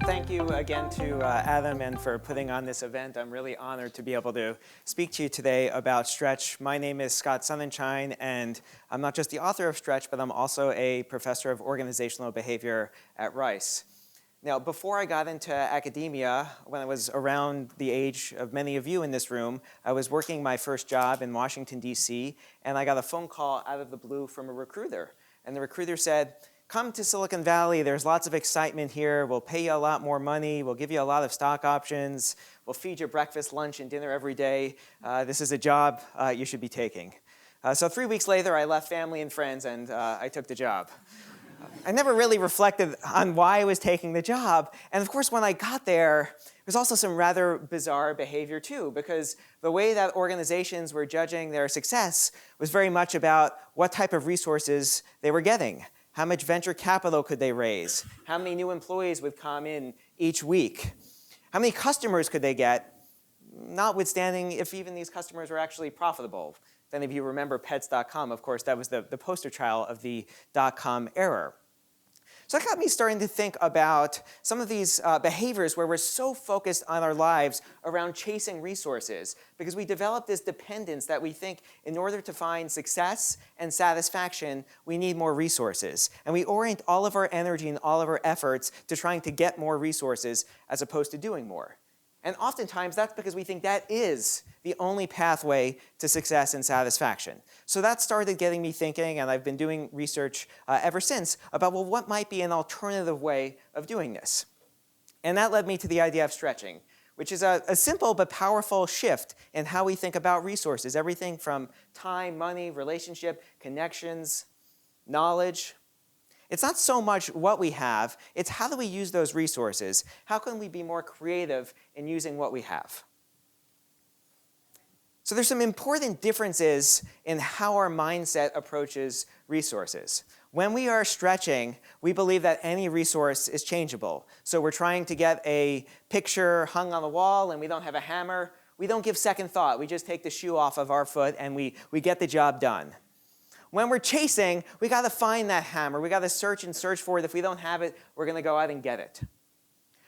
Thank you again to Adam and for putting on this event. I'm really honored to be able to speak to you today about Stretch. My name is Scott Sonenshein, and I'm not just the author of Stretch, but I'm also a professor of organizational behavior at Rice. Now, before I got into academia, when I was around the age of many of you in this room, I was working my first job in Washington, D.C., and I got a phone call out of the blue from a recruiter. And the recruiter said, "Come to Silicon Valley, there's lots of excitement here, we'll pay you a lot more money, we'll give you a lot of stock options, we'll feed you breakfast, lunch, and dinner every day. This is a job you should be taking." So 3 weeks later, I left family and friends, and I took the job. I never really reflected on why I was taking the job. And of course, when I got there, there was also some rather bizarre behavior too, because the way that organizations were judging their success was very much about what type of resources they were getting. How much venture capital could they raise? How many new employees would come in each week? How many customers could they get, notwithstanding if even these customers were actually profitable? If any of you remember Pets.com, of course, that was the poster child of the dot-com era. So that got me starting to think about some of these behaviors where we're so focused on our lives around chasing resources, because we develop this dependence that we think in order to find success and satisfaction, we need more resources. And we orient all of our energy and all of our efforts to trying to get more resources as opposed to doing more. And oftentimes, that's because we think that is the only pathway to success and satisfaction. So that started getting me thinking, and I've been doing research ever since about, well, what might be an alternative way of doing this? And that led me to the idea of stretching, which is a simple but powerful shift in how we think about resources, everything from time, money, relationship, connections, knowledge. It's not so much what we have, it's how do we use those resources? How can we be more creative in using what we have? So there's some important differences in how our mindset approaches resources. When we are stretching, we believe that any resource is changeable. So we're trying to get a picture hung on the wall and we don't have a hammer. We don't give second thought. We just take the shoe off of our foot and we get the job done. When we're chasing, we got to find that hammer. We got to search and search for it. If we don't have it, we're going to go out and get it.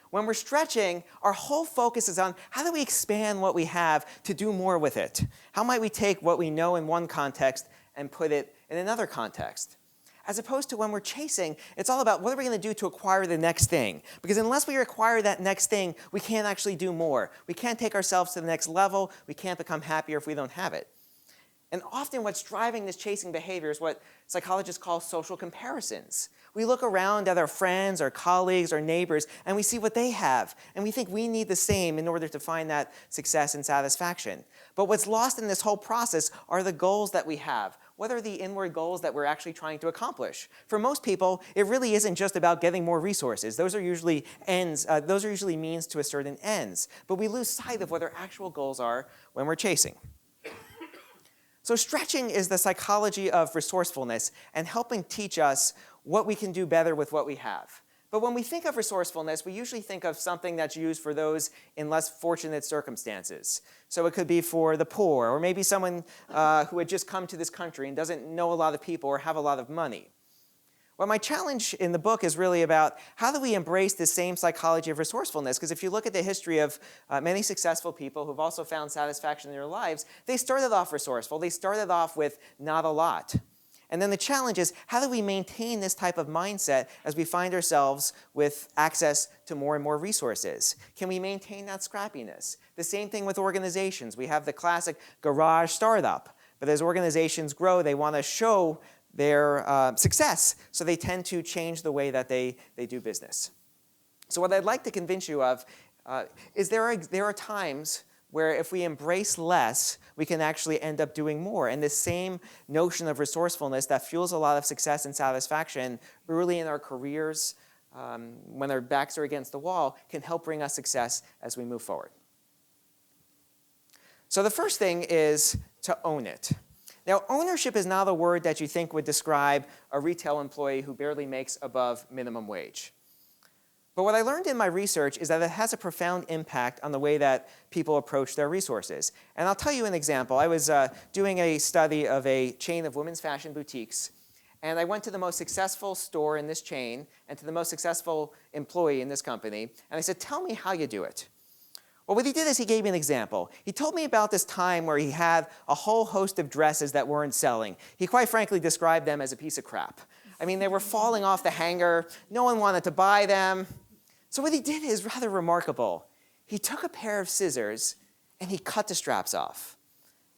When we're stretching, our whole focus is on how do we expand what we have to do more with it? How might we take what we know in one context and put it in another context? As opposed to when we're chasing, it's all about what are we going to do to acquire the next thing? Because unless we acquire that next thing, we can't actually do more. We can't take ourselves to the next level. We can't become happier if we don't have it. And often what's driving this chasing behavior is what psychologists call social comparisons. We look around at our friends, our colleagues, our neighbors, and we see what they have. And we think we need the same in order to find that success and satisfaction. But what's lost in this whole process are the goals that we have. What are the inward goals that we're actually trying to accomplish? For most people, it really isn't just about getting more resources. Those are usually ends. Those are usually means to a certain ends. But we lose sight of what our actual goals are when we're chasing. So stretching is the psychology of resourcefulness and helping teach us what we can do better with what we have. But when we think of resourcefulness, we usually think of something that's used for those in less fortunate circumstances. So it could be for the poor, or maybe someone who had just come to this country and doesn't know a lot of people or have a lot of money. Well, my challenge in the book is really about how do we embrace this same psychology of resourcefulness? Because if you look at the history of many successful people who've also found satisfaction in their lives, they started off resourceful. They started off with not a lot. And then the challenge is, how do we maintain this type of mindset as we find ourselves with access to more and more resources? Can we maintain that scrappiness? The same thing with organizations. We have the classic garage startup. But as organizations grow, they want to show their success, so they tend to change the way that they do business. So what I'd like to convince you of is there are times where if we embrace less, we can actually end up doing more. And this same notion of resourcefulness that fuels a lot of success and satisfaction early in our careers, when our backs are against the wall, can help bring us success as we move forward. So the first thing is to own it. Now, ownership is not a word that you think would describe a retail employee who barely makes above minimum wage. But what I learned in my research is that it has a profound impact on the way that people approach their resources. And I'll tell you an example. I was doing a study of a chain of women's fashion boutiques, and I went to the most successful store in this chain and to the most successful employee in this company, and I said, tell me how you do it. Well, what he did is he gave me an example. He told me about this time where he had a whole host of dresses that weren't selling. He quite frankly described them as a piece of crap. I mean, they were falling off the hanger. No one wanted to buy them. So what he did is rather remarkable. He took a pair of scissors and he cut the straps off.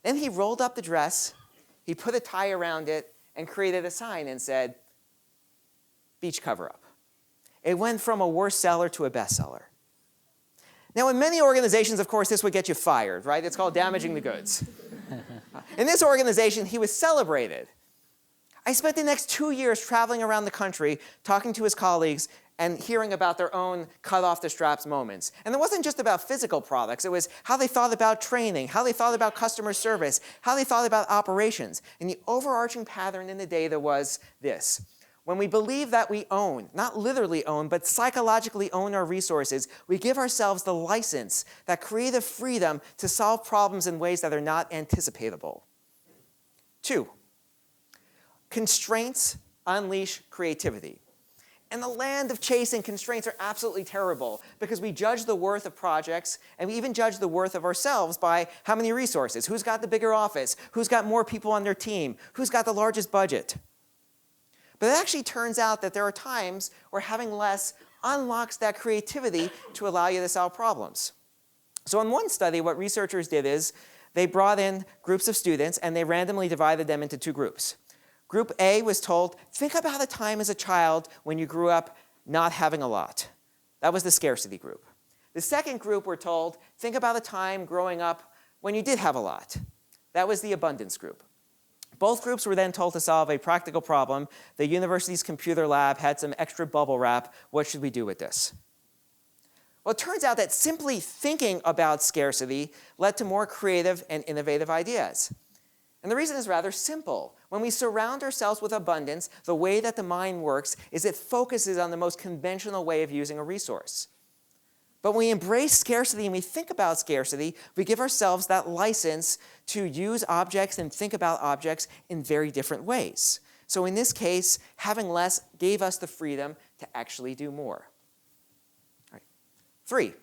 Then he rolled up the dress, he put a tie around it, and created a sign and said, beach cover-up. It went from a worst seller to a bestseller. Now, in many organizations, of course, this would get you fired, right? It's called damaging the goods. In this organization, he was celebrated. I spent the next 2 years traveling around the country, talking to his colleagues, and hearing about their own cut-off-the-straps moments. And it wasn't just about physical products. It was how they thought about training, how they thought about customer service, how they thought about operations. And the overarching pattern in the data was this. When we believe that we own, not literally own, but psychologically own our resources, we give ourselves the license, that creative freedom to solve problems in ways that are not anticipatable. 2, constraints unleash creativity. In the land of chasing, constraints are absolutely terrible because we judge the worth of projects and we even judge the worth of ourselves by how many resources, who's got the bigger office, who's got more people on their team, who's got the largest budget. But it actually turns out that there are times where having less unlocks that creativity to allow you to solve problems. So in one study, what researchers did is they brought in groups of students and they randomly divided them into 2 groups. Group A was told, think about a time as a child when you grew up not having a lot. That was the scarcity group. The second group were told, think about a time growing up when you did have a lot. That was the abundance group. Both groups were then told to solve a practical problem. The university's computer lab had some extra bubble wrap. What should we do with this? Well, it turns out that simply thinking about scarcity led to more creative and innovative ideas. And the reason is rather simple. When we surround ourselves with abundance, the way that the mind works is it focuses on the most conventional way of using a resource. But when we embrace scarcity and we think about scarcity, we give ourselves that license to use objects and think about objects in very different ways. So in this case, having less gave us the freedom to actually do more. All right. 3,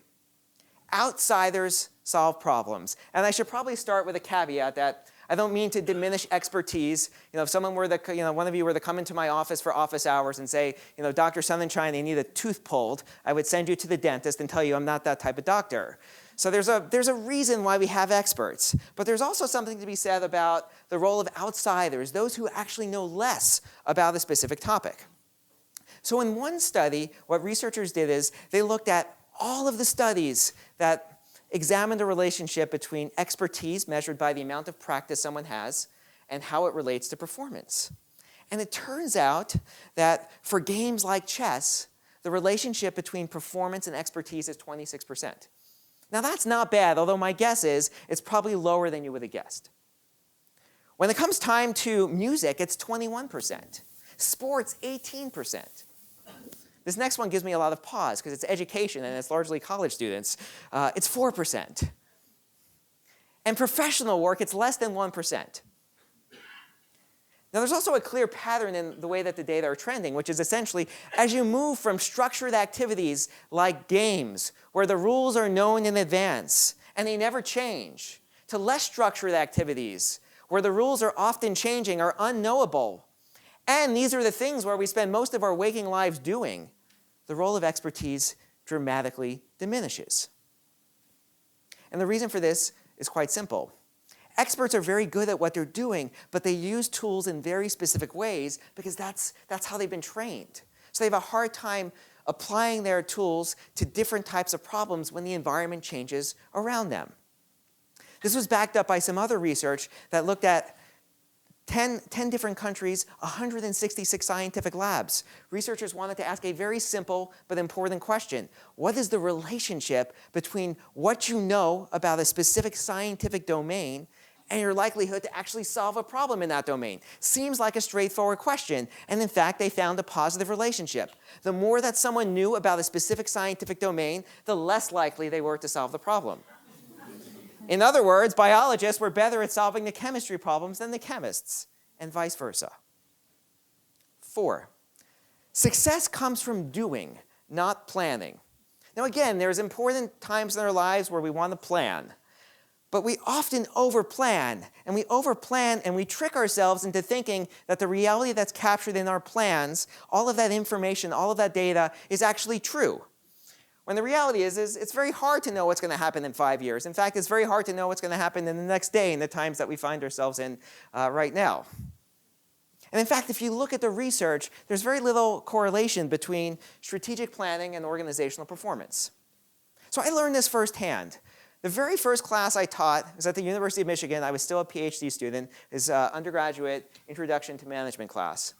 outsiders solve problems. And I should probably start with a caveat that I don't mean to diminish expertise. If someone were to, one of you were to come into my office for office hours and say, Dr. Sonenshein, they need a tooth pulled, I would send you to the dentist and tell you I'm not that type of doctor. So there's a reason why we have experts. But there's also something to be said about the role of outsiders, those who actually know less about a specific topic. So in one study, what researchers did is they looked at all of the studies that examine the relationship between expertise, measured by the amount of practice someone has, and how it relates to performance. And it turns out that for games like chess, the relationship between performance and expertise is 26%. Now that's not bad, although my guess is it's probably lower than you would have guessed. When it comes time to music, it's 21%. Sports, 18%. This next one gives me a lot of pause because it's education and it's largely college students. It's 4%. And professional work, it's less than 1%. Now there's also a clear pattern in the way that the data are trending, which is essentially as you move from structured activities like games, where the rules are known in advance and they never change, to less structured activities, where the rules are often changing or unknowable. And these are the things where we spend most of our waking lives doing. The role of expertise dramatically diminishes. And the reason for this is quite simple. Experts are very good at what they're doing, but they use tools in very specific ways because that's how they've been trained. So they have a hard time applying their tools to different types of problems when the environment changes around them. This was backed up by some other research that looked at 10 different countries, 166 scientific labs. Researchers wanted to ask a very simple but important question. What is the relationship between what you know about a specific scientific domain and your likelihood to actually solve a problem in that domain? Seems like a straightforward question, and in fact, they found a positive relationship. The more that someone knew about a specific scientific domain, the less likely they were to solve the problem. In other words, biologists were better at solving the chemistry problems than the chemists, and vice versa. 4, success comes from doing, not planning. Now again, there's important times in our lives where we want to plan, but we often overplan, and we trick ourselves into thinking that the reality that's captured in our plans, all of that information, all of that data, is actually true. When the reality is it's very hard to know what's going to happen in 5 years. In fact, it's very hard to know what's going to happen in the next day in the times that we find ourselves in right now. And in fact, if you look at the research, there's very little correlation between strategic planning and organizational performance. So I learned this firsthand. The very first class I taught was at the University of Michigan. I was still a PhD student. It's an undergraduate introduction to management class.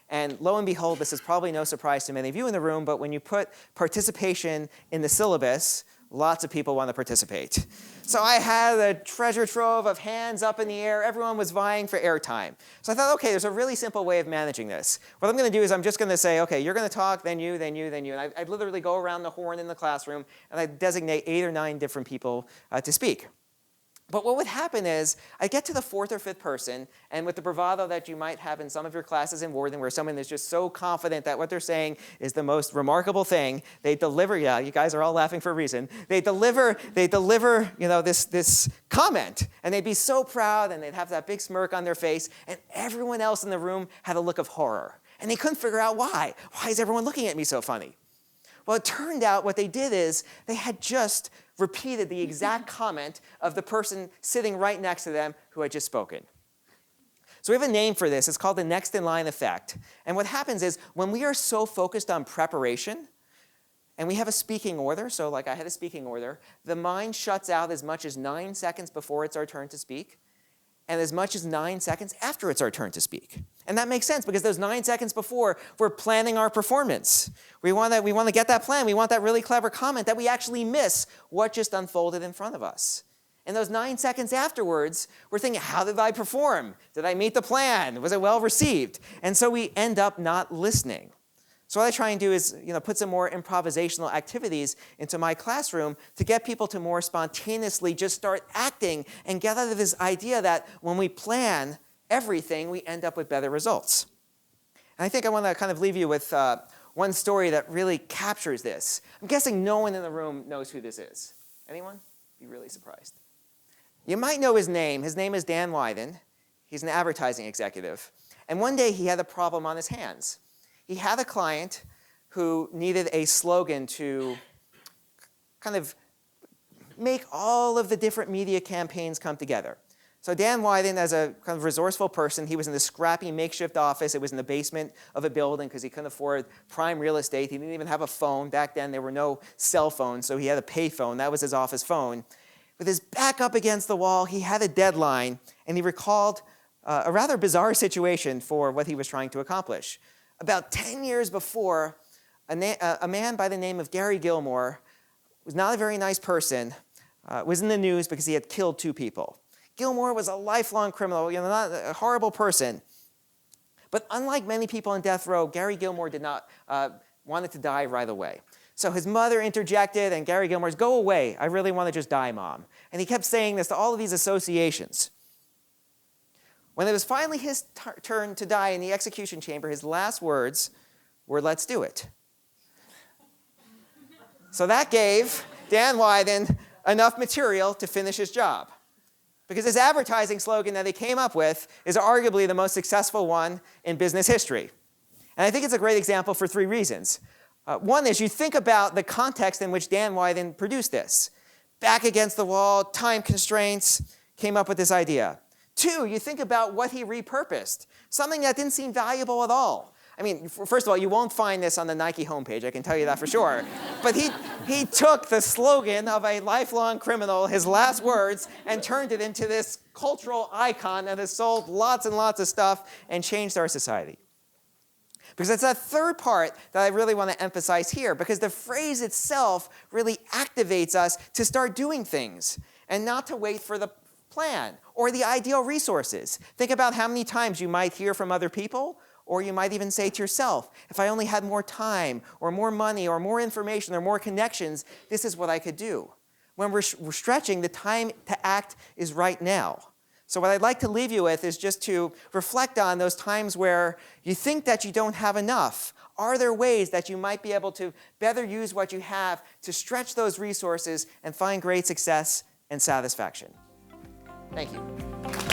And lo and behold, this is probably no surprise to many of you in the room, but when you put participation in the syllabus, lots of people want to participate. So I had a treasure trove of hands up in the air. Everyone was vying for airtime. So I thought, okay, there's a really simple way of managing this. What I'm going to do is I'm just going to say, okay, you're going to talk, then you, then you, then you. And I'd literally go around the horn in the classroom, and I'd designate 8 or 9 different people to speak. But what would happen is I'd get to the 4th or 5th person, and with the bravado that you might have in some of your classes in Wharton, where someone is just so confident that what they're saying is the most remarkable thing, they deliver, yeah, you guys are all laughing for a reason, they deliver this comment, and they'd be so proud, and they'd have that big smirk on their face, and everyone else in the room had a look of horror. And they couldn't figure out why. Why is everyone looking at me so funny? Well, it turned out what they did is they had just repeated the exact comment of the person sitting right next to them who had just spoken. So we have a name for this. It's called the next in line effect. And what happens is when we are so focused on preparation, and we have a speaking order, so like I had a speaking order, the mind shuts out as much as 9 seconds before it's our turn to speak, and as much as 9 seconds after it's our turn to speak. And that makes sense because those 9 seconds before, we're planning our performance. We want to get that plan. We want that really clever comment that we actually miss what just unfolded in front of us. And those 9 seconds afterwards, we're thinking, how did I perform? Did I meet the plan? Was it well received? And so we end up not listening. So what I try and do is put some more improvisational activities into my classroom to get people to more spontaneously just start acting and get out of this idea that when we plan everything, we end up with better results. And I think I want to kind of leave you with one story that really captures this. I'm guessing no one in the room knows who this is. Anyone? Be really surprised. You might know his name. His name is Dan Wyden. He's an advertising executive. And one day he had a problem on his hands. He had a client who needed a slogan to kind of make all of the different media campaigns come together. So Dan Wyden, as a kind of resourceful person, he was in this scrappy makeshift office. It was in the basement of a building because he couldn't afford prime real estate. He didn't even have a phone. Back then, there were no cell phones, so he had a pay phone. That was his office phone. With his back up against the wall, he had a deadline, and he recalled a rather bizarre situation for what he was trying to accomplish. About 10 years before, a man by the name of Gary Gilmore, was not a very nice person, was in the news because he had killed 2 people. Gilmore was a lifelong criminal, not a horrible person. But unlike many people on death row, Gary Gilmore did not wanted to die right away. So his mother interjected, and Gary Gilmore's, "Go away, I really want to just die, Mom." And he kept saying this to all of these associations. When it was finally his turn to die in the execution chamber, his last words were, "Let's do it." So that gave Dan Wyden enough material to finish his job. Because his advertising slogan that he came up with is arguably the most successful one in business history. And I think it's a great example for 3 reasons. One is you think about the context in which Dan Wyden produced this. Back against the wall, time constraints, came up with this idea. 2, you think about what he repurposed, something that didn't seem valuable at all. I mean, first of all, you won't find this on the Nike homepage, I can tell you that for sure. But he took the slogan of a lifelong criminal, his last words, and turned it into this cultural icon that has sold lots and lots of stuff and changed our society. Because it's that third part that I really want to emphasize here, because the phrase itself really activates us to start doing things and not to wait for the plan or the ideal resources. Think about how many times you might hear from other people, or you might even say to yourself, if I only had more time or more money or more information or more connections, this is what I could do. When we're stretching, the time to act is right now. So what I'd like to leave you with is just to reflect on those times where you think that you don't have enough. Are there ways that you might be able to better use what you have to stretch those resources and find great success and satisfaction? Thank you.